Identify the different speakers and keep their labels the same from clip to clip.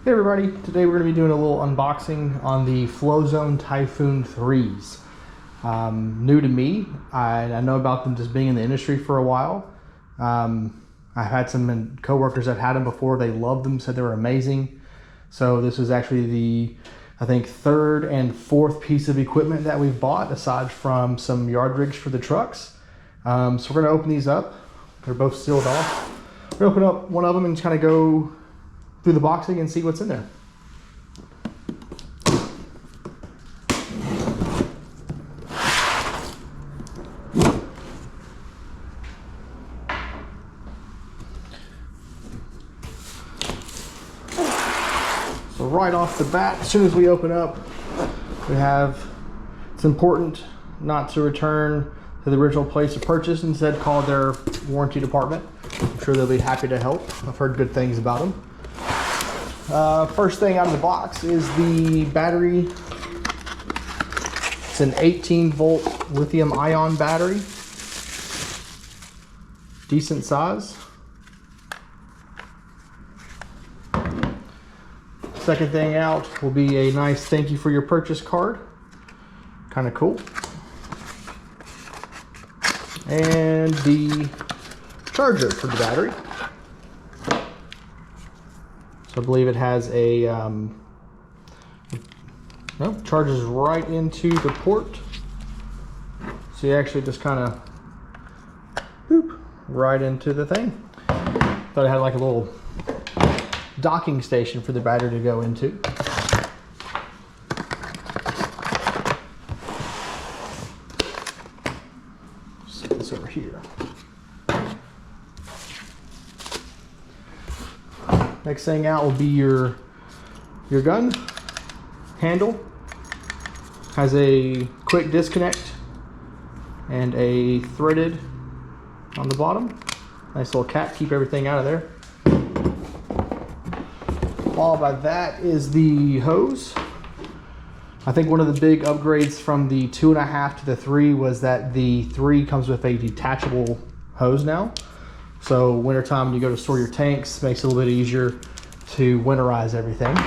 Speaker 1: Hey everybody, today we're going to be doing a little unboxing on the FlowZone Typhoon 3s. New to me. I know about them just being in the industry for a while. I've had some co-workers that had them before. They loved them, said they were amazing. So this is actually the, I think, third and fourth piece of equipment that we've bought, aside from some yard rigs for the trucks. So we're going to open these up. They're both sealed off. We're going to open up one of them and just kind of go through the boxing and see what's in there. So right off the bat, as soon as we open up, we have, it's important not to return to the original place of purchase. Instead, call their warranty department. I'm sure they'll be happy to help. I've heard good things about them. First thing out of the box is the battery. It's an 18-volt lithium-ion battery. Decent size. Second thing out will be a nice thank you for your purchase card. Kind of cool. And the charger for the battery. I believe it has a, charges right into the port. So you actually just kind of, boop, right into the thing. Thought it had like a little docking station for the battery to go into. Set this over here. Next thing out will be your gun handle. Has a quick disconnect and a threaded on the bottom. Nice little cap, keep everything out of there. Followed by that is the hose. I think one of the big upgrades from the 2.5 to the 3 was that the 3 comes with a detachable hose now. So wintertime when you go to store your tanks, makes it a little bit easier to winterize everything.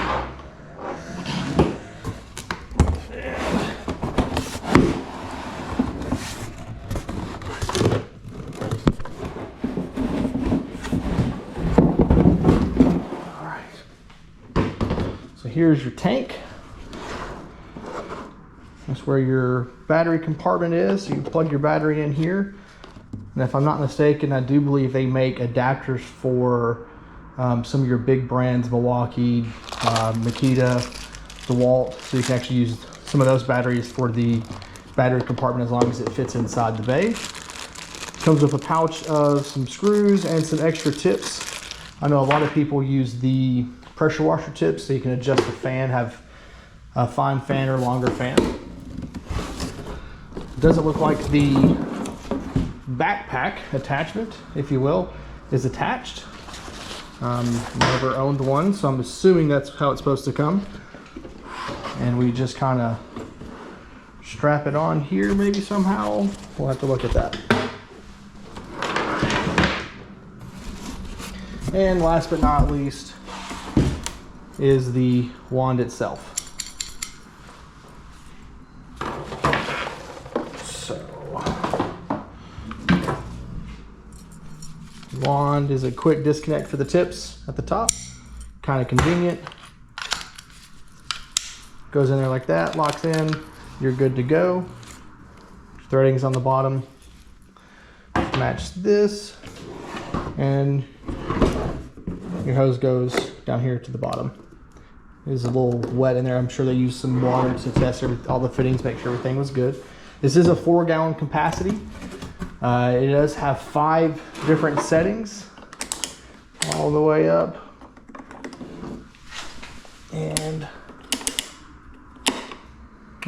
Speaker 1: All right. So here's your tank. That's where your battery compartment is. So you plug your battery in here. And if I'm not mistaken, I do believe they make adapters for some of your big brands, Milwaukee, Makita, DeWalt. So you can actually use some of those batteries for the battery compartment as long as it fits inside the bay. Comes with a pouch of some screws and some extra tips. I know a lot of people use the pressure washer tips so you can adjust the fan, have a fine fan or longer fan. It doesn't look like the backpack attachment, if you will, is attached. Never owned one, so I'm assuming that's how it's supposed to come. And we just kind of strap it on here maybe somehow. We'll have to look at that. And last but not least is the wand itself. Wand is a quick disconnect for the tips at the top. Kind of convenient. Goes in there like that, locks in, you're good to go. Threading's on the bottom. Match this, and your hose goes down here to the bottom. It is a little wet in there. I'm sure they used some water to test all the fittings, make sure everything was good. This is a 4-gallon capacity. It does have 5 different settings all the way up, and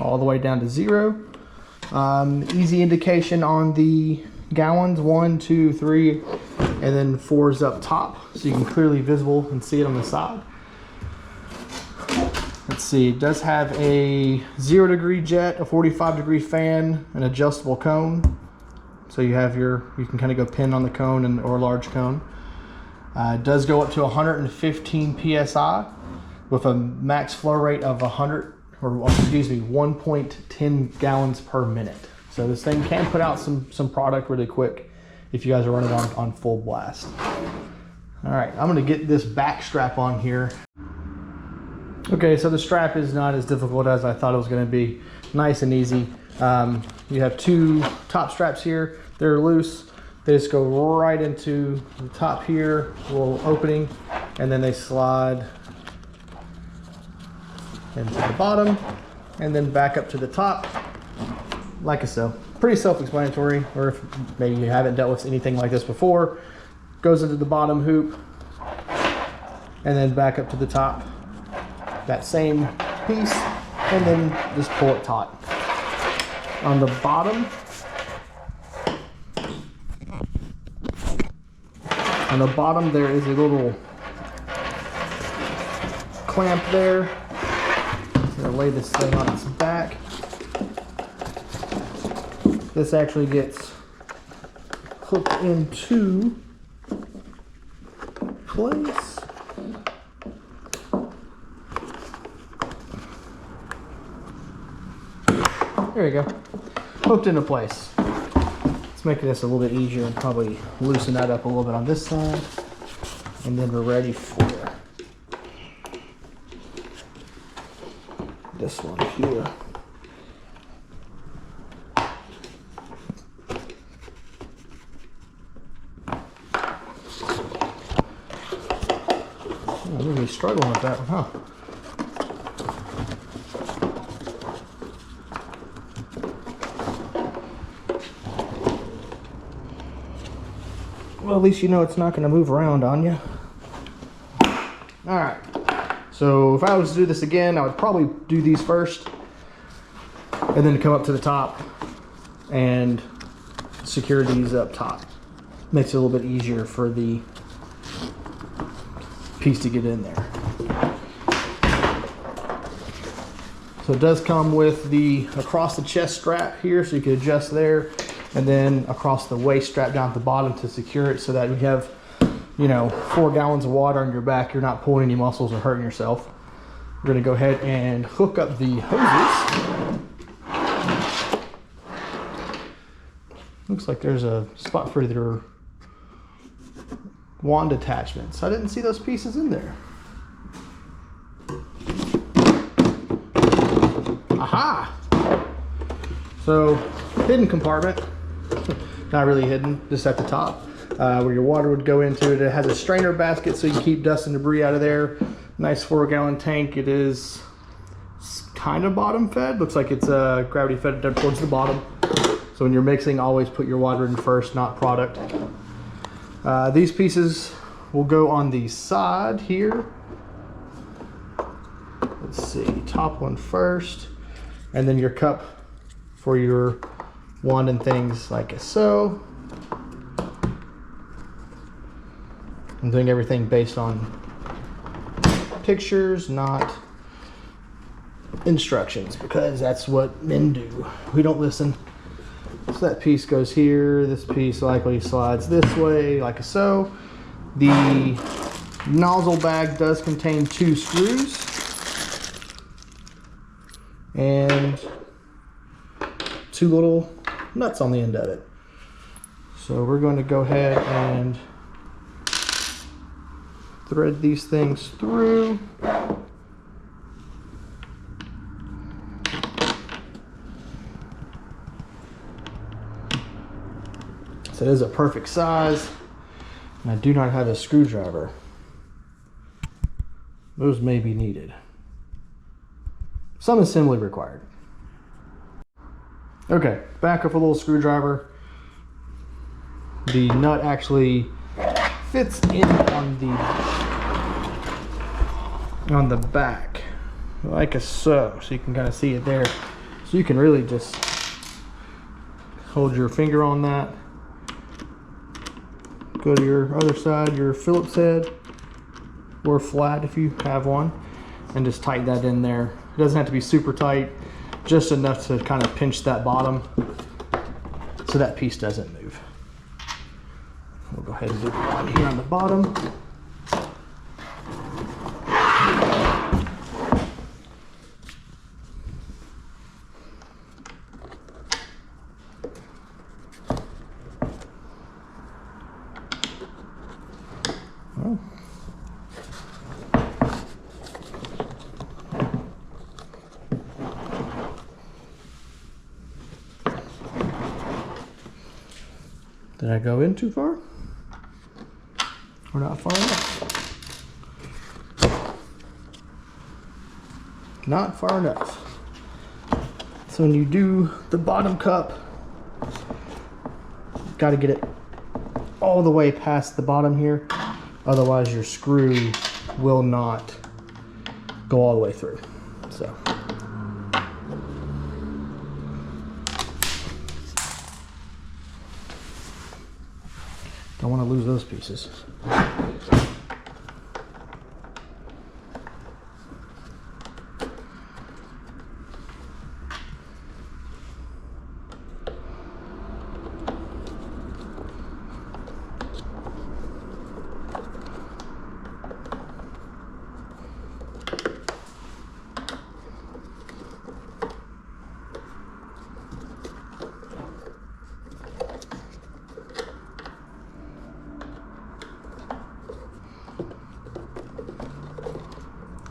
Speaker 1: all the way down to 0. Easy indication on the gallons, 1, 2, 3, and then 4 is up top, so you can clearly visible and see it on the side. Let's see, it does have a 0-degree jet, a 45-degree fan, an adjustable cone. So you have you can kind of go pin on the cone or large cone. It does go up to 115 PSI. with a max flow rate of 1.10 gallons per minute. So this thing can put out some product really quick if you guys are running on full blast. All right, I'm gonna get this back strap on here. Okay, so the strap is not as difficult as I thought it was gonna be. Nice and easy. You have two top straps here. They're loose. They just go right into the top here, a little opening, and then they slide into the bottom and then back up to the top like so. Pretty self-explanatory, or if maybe you haven't dealt with anything like this before, goes into the bottom hoop and then back up to the top, that same piece, and then just pull it taut. On the bottom, there is a little clamp there. I'm gonna lay this thing on its back. This actually gets hooked into place. There you go. Hooked into place. Let's make this a little bit easier and probably loosen that up a little bit on this side. And then we're ready for this one here. I'm really struggling with that one, huh? Well, at least you know it's not going to move around on you. All right. So if I was to do this again, I would probably do these first and then come up to the top and secure these up top. Makes it a little bit easier for the piece to get in there. So it does come with the across the chest strap here, so you can adjust there, and then across the waist strap down at the bottom to secure it, so that you have, you know, 4 gallons of water on your back, you're not pulling any muscles or hurting yourself. We're gonna go ahead and hook up the hoses. Looks like there's a spot for their wand attachments. I didn't see those pieces in there. Aha! So, hidden compartment. Not really hidden, just at the top, where your water would go into it. It has a strainer basket so you can keep dust and debris out of there. Nice 4-gallon tank. It is kind of bottom fed. Looks like it's gravity fed down towards the bottom. So when you're mixing, always put your water in first, not product. These pieces will go on the side here. Let's see, top one first, and then your cup for your wand and things like so. I'm doing everything based on pictures, not instructions, because that's what men do. We don't listen. So that piece goes here. This piece likely slides this way, like so. The nozzle bag does contain 2 screws and 2 little nuts on the end of it. So we're going to go ahead and thread these things through. So it is a perfect size, and I do not have a screwdriver. Those may be needed. Some assembly required. Okay, back up a little screwdriver. The nut actually fits in on the back, like so. So you can kind of see it there. So you can really just hold your finger on that. Go to your other side, your Phillips head, or flat if you have one, and just tighten that in there. It doesn't have to be super tight, just enough to kind of pinch that bottom so that piece doesn't move. We'll go ahead and do one here on the bottom. Did I go in too far? Or not far enough? Not far enough. So when you do the bottom cup, got to get it all the way past the bottom here. Otherwise your screw will not go all the way through. So. Don't want to lose those pieces.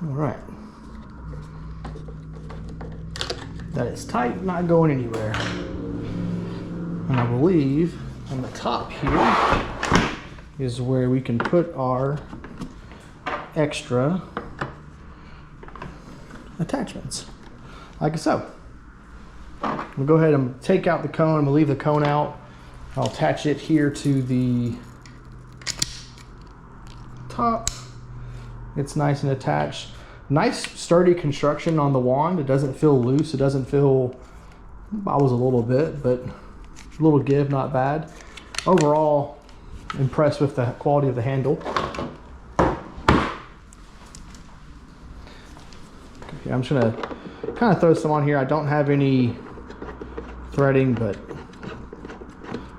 Speaker 1: All right, that is tight, not going anywhere. And I believe on the top here is where we can put our extra attachments, like so. We'll go ahead and take out the cone. I'm gonna leave the cone out. I'll attach it here to the top. It's nice and attached. Nice sturdy construction on the wand. It doesn't feel loose. It doesn't feel, bobbles a little bit, but a little give, not bad. Overall, impressed with the quality of the handle. Okay, I'm just gonna kind of throw some on here. I don't have any threading, but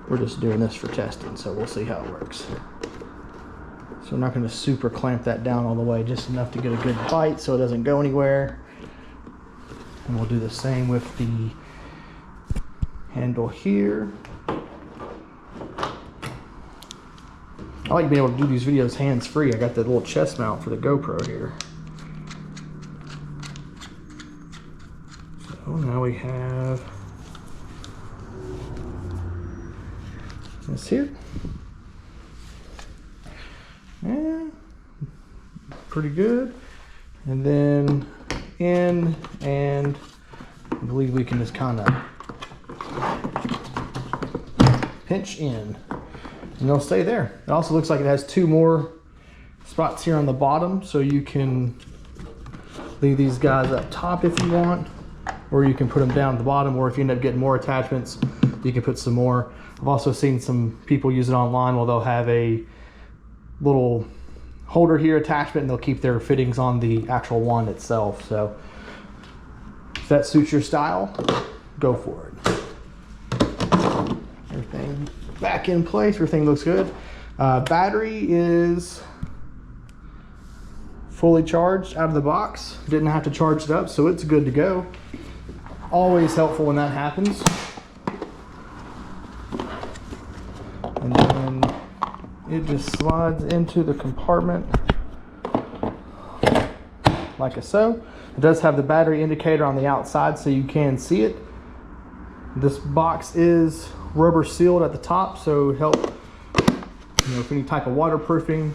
Speaker 1: we're just doing this for testing, so we'll see how it works. So I'm not going to super clamp that down all the way, just enough to get a good bite so it doesn't go anywhere. And we'll do the same with the handle here. I like being able to do these videos hands-free. I got the little chest mount for the GoPro here. So now we have this here. Yeah, pretty good. And then in, and I believe we can just kind of pinch in and they'll stay there. It also looks like it has two more spots here on the bottom, so you can leave these guys up top if you want, or you can put them down at the bottom, or if you end up getting more attachments, you can put some more. I've also seen some people use it online where they'll have a little holder here attachment and they'll keep their fittings on the actual wand itself. So if that suits your style, go for it. Everything back in place, everything looks good. Battery is fully charged out of the box. Didn't have to charge it up, so it's good to go. Always helpful when that happens. And then it just slides into the compartment like so. It does have the battery indicator on the outside so you can see it. This box is rubber sealed at the top, so it helps, you know, if any type of waterproofing.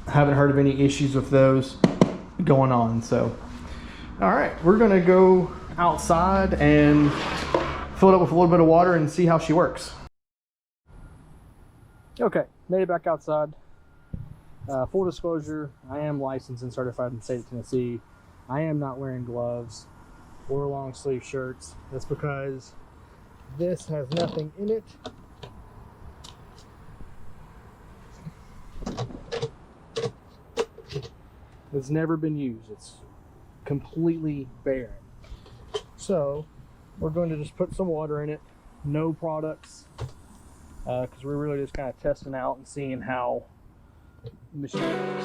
Speaker 1: I haven't heard of any issues with those going on. So all right, we're gonna go outside and fill it up with a little bit of water and see how she works. Okay, made it back outside. Full disclosure, I am licensed and certified in the state of Tennessee. I am not wearing gloves or long sleeve shirts. That's because this has nothing in it. It's never been used. It's completely barren. So we're going to just put some water in it. No products. Because we're really just kind of testing out and seeing how the machine works.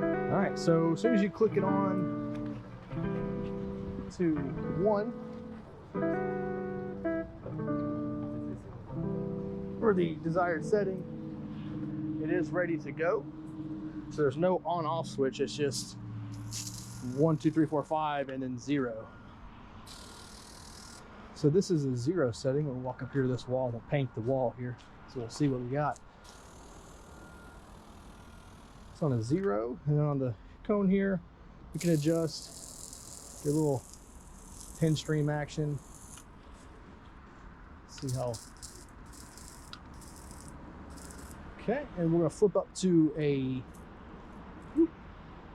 Speaker 1: All right, so as soon as you click it on to 1 for the desired setting, it is ready to go. So there's no on-off switch, it's just 1, 2, 3, 4, 5, and then 0. So this is a 0 setting. We'll walk up here to this wall. We'll paint the wall here, so we'll see what we got. It's on a 0, and then on the cone here, you can adjust your little pin stream action. See how. Okay, and we're gonna flip up to a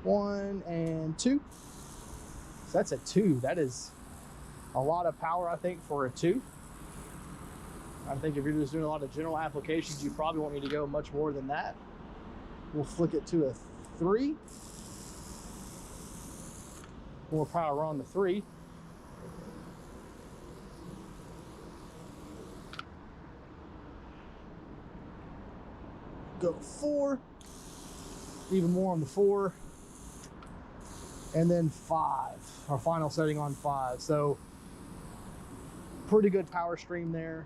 Speaker 1: 1 and 2. So that's a 2. That is a lot of power, I think, for a 2. I think if you're just doing a lot of general applications, you probably won't need to go much more than that. We'll flick it to a 3. More power on the 3. Go 4. Even more on the 4. And then 5. Our final setting on 5. So pretty good power stream there.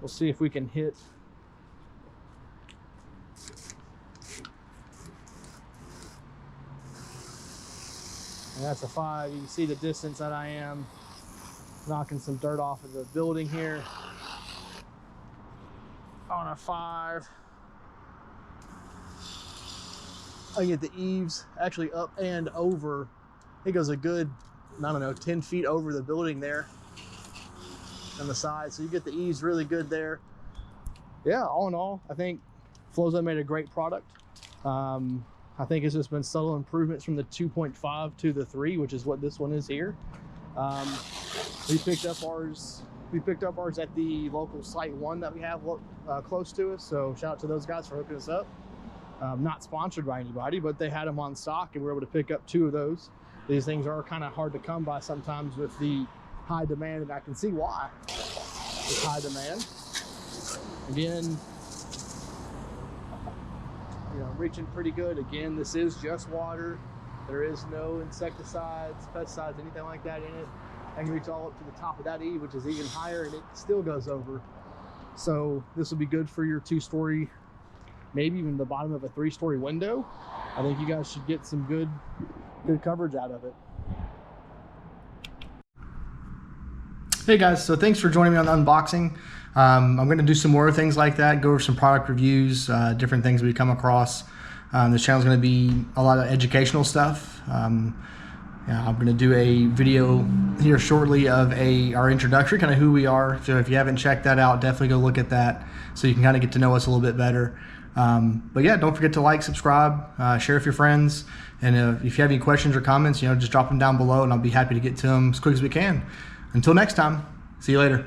Speaker 1: We'll see if we can hit. And that's a 5. You can see the distance that I am knocking some dirt off of the building here. On a 5. I get the eaves actually up and over. It goes a good, I don't know, 10 feet over the building there on the side. So you get the eaves really good there. Yeah, all in all, I think FlowZone made a great product. I think it's just been subtle improvements from the 2.5 to the 3, which is what this one is here. We picked up ours at the local Site 1 that we have close to us. So shout out to those guys for hooking us up. Not sponsored by anybody, but they had them on stock and we were able to pick up 2 of those. These things are kind of hard to come by sometimes with the high demand, and I can see why it's high demand. Again, you know, reaching pretty good. Again, this is just water. There is no insecticides, pesticides, anything like that in it. I can reach all up to the top of that eave, which is even higher, and it still goes over. So this will be good for your 2-story, maybe even the bottom of a 3-story window. I think you guys should get some good coverage out of it. Hey guys, so thanks for joining me on the unboxing. I'm going to do some more things like that, go over some product reviews, different things we come across. This channel is going to be a lot of educational stuff. I'm going to do a video here shortly of our introductory, kind of who we are. So if you haven't checked that out, definitely go look at that so you can kind of get to know us a little bit better. But yeah, don't forget to like, subscribe, share with your friends, and if you have any questions or comments, just drop them down below and I'll be happy to get to them as quick as we can. Until next time, see you later.